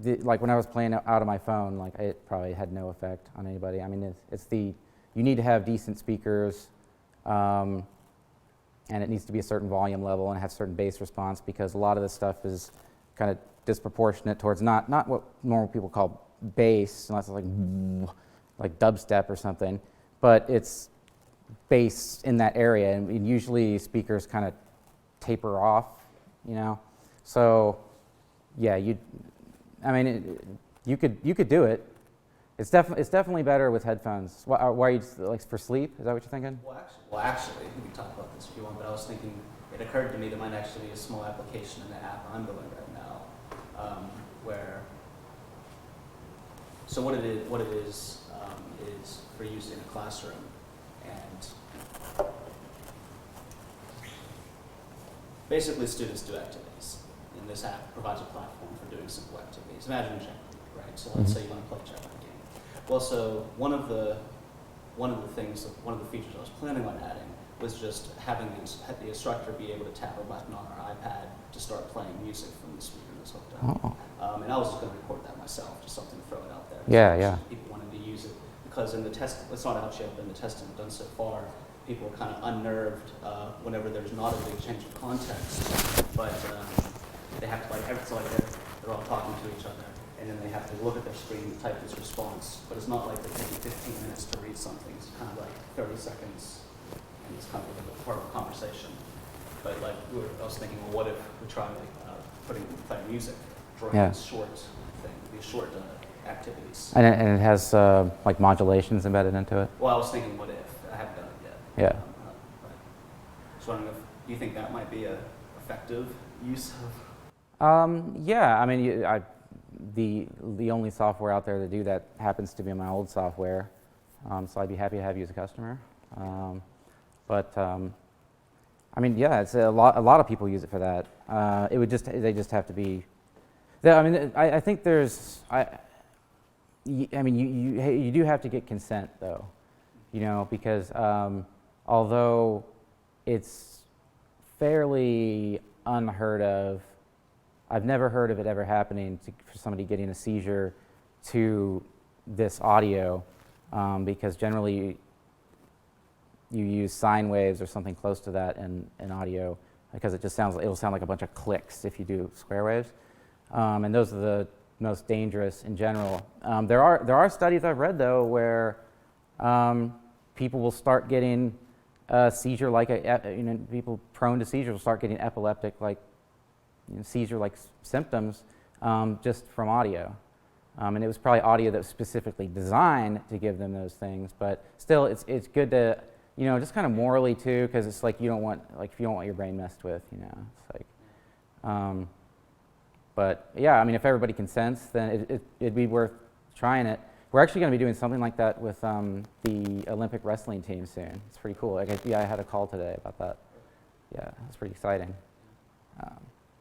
like when I was playing out of my phone, like it probably had no effect on anybody. I mean, you need to have decent speakers. And it needs to be a certain volume level and have certain bass response because a lot of this stuff is kind of disproportionate towards not what normal people call bass, unless it's like dubstep or something, but it's bass in that area, and usually speakers kind of taper off, So, yeah, you could do it. It's definitely better with headphones. Why are you like for sleep? Is that what you're thinking? Well, actually, we can talk about this if you want. But I was thinking, it occurred to me there might actually be a small application in the app I'm building right now, where. So what it is for use in a classroom, and basically students do activities, and this app provides a platform for doing simple activities. Imagine Jeopardy, right? So let's say you want to play Jeopardy. Well, so one of the features I was planning on adding was just having the instructor be able to tap a button on our iPad to start playing music from the speaker that's hooked up. And I was just going to record that myself, just something to throw it out there. Yeah. People wanted to use it. The because in the test, it's not out yet, but in the testing we've done so far, people are kind of unnerved whenever there's not a big change of context, but they have to it's like they're all talking to each other, and then they have to look at their screen and type this response. But it's not like they're taking 15 minutes to read something. It's kind of like 30 seconds, and it's kind of like a part of a conversation. But like I was thinking, well, what if we try playing music, drawing these short these short activities. And it has like modulations embedded into it? Well, I was thinking, what if? I haven't done it yet. Yeah. But just wondering if you think that might be a effective use of. Yeah, I mean, the only software out there to do that happens to be my old software, so I'd be happy to have you as a customer. I mean, yeah, it's a lot of people use it for that. They just have to be. I mean, I think there's. I mean, you do have to get consent though, because although it's fairly unheard of, I've never heard of it ever happening for somebody getting a seizure to this audio, because generally you use sine waves or something close to that in audio, because it'll sound like a bunch of clicks if you do square waves, and those are the most dangerous in general. There are studies I've read though where people will start getting a seizure people prone to seizures will start getting epileptic seizure-like symptoms just from audio. And it was probably audio that was specifically designed to give them those things, but still it's good to, just kind of morally too, because it's like if you don't want your brain messed with, it's like, but yeah, I mean, if everybody consents, then it'd be worth trying it. We're actually going to be doing something like that with the Olympic wrestling team soon. It's pretty cool. I had a call today about that. Yeah, it's pretty exciting.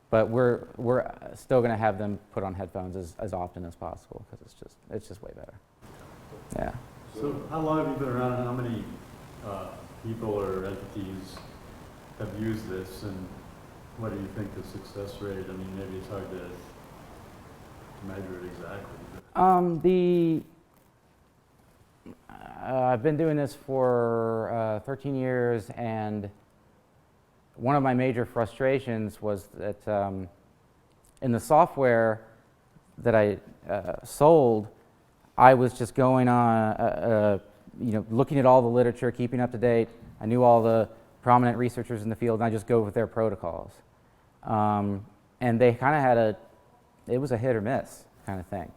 But we're still going to have them put on headphones as often as possible, because it's just way better. Yeah. So how long have you been around, and how many people or entities have used this, and what do you think the success rate? I mean, maybe it's hard to measure it exactly. I've been doing this for 13 years, and one of my major frustrations was that in the software that I sold, I was just going on, looking at all the literature, keeping up to date. I knew all the prominent researchers in the field, and I just go with their protocols. And they kind of had it was a hit or miss kind of thing,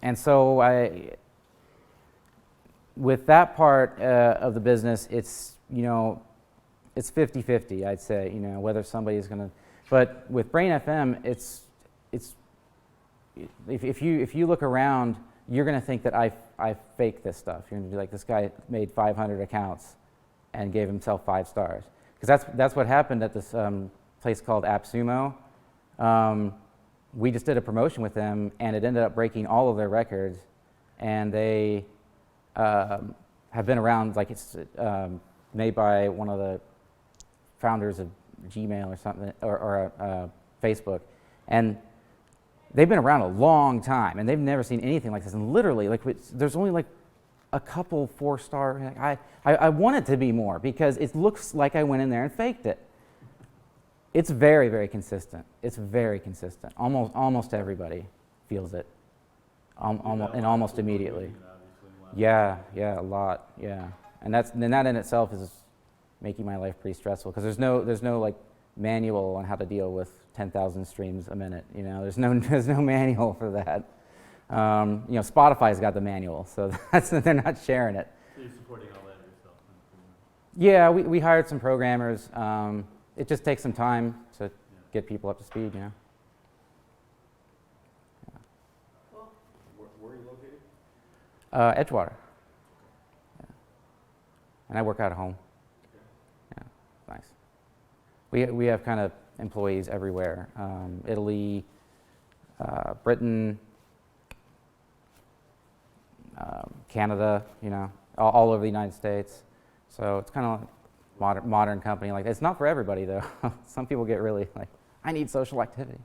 and so with that part of the business, it's 50-50, I'd say, whether somebody's going to, but with Brain FM, it's if you look around, you're going to think that I fake this stuff. You're going to be like, this guy made 500 accounts and gave himself 5 stars. Because that's what happened at this place called AppSumo. We just did a promotion with them, and it ended up breaking all of their records. And they have been around, like it's made by one of the founders of Gmail or something, or Facebook. And they've been around a long time, and they've never seen anything like this. And literally, there's only like a couple 4-star. I want it to be more, because it looks like I went in there and faked it. It's very, very consistent. It's very consistent. Almost everybody feels it, and almost immediately. Yeah, a lot. Yeah, and that in itself is making my life pretty stressful, because there's no like manual on how to deal with 10,000 streams a minute. There's no manual for that. Spotify's got the manual, so they're not sharing it. So you're supporting all that yourself? Yeah, we hired some programmers. It just takes some time to get people up to speed, Cool. Where are you located? Edgewater. Yeah. And I work out of home. Yeah, nice. We have kind of employees everywhere. Italy, Britain, Canada, all over the United States. So it's kind of modern company. Like, it's not for everybody though. Some people get really like, I need social activity.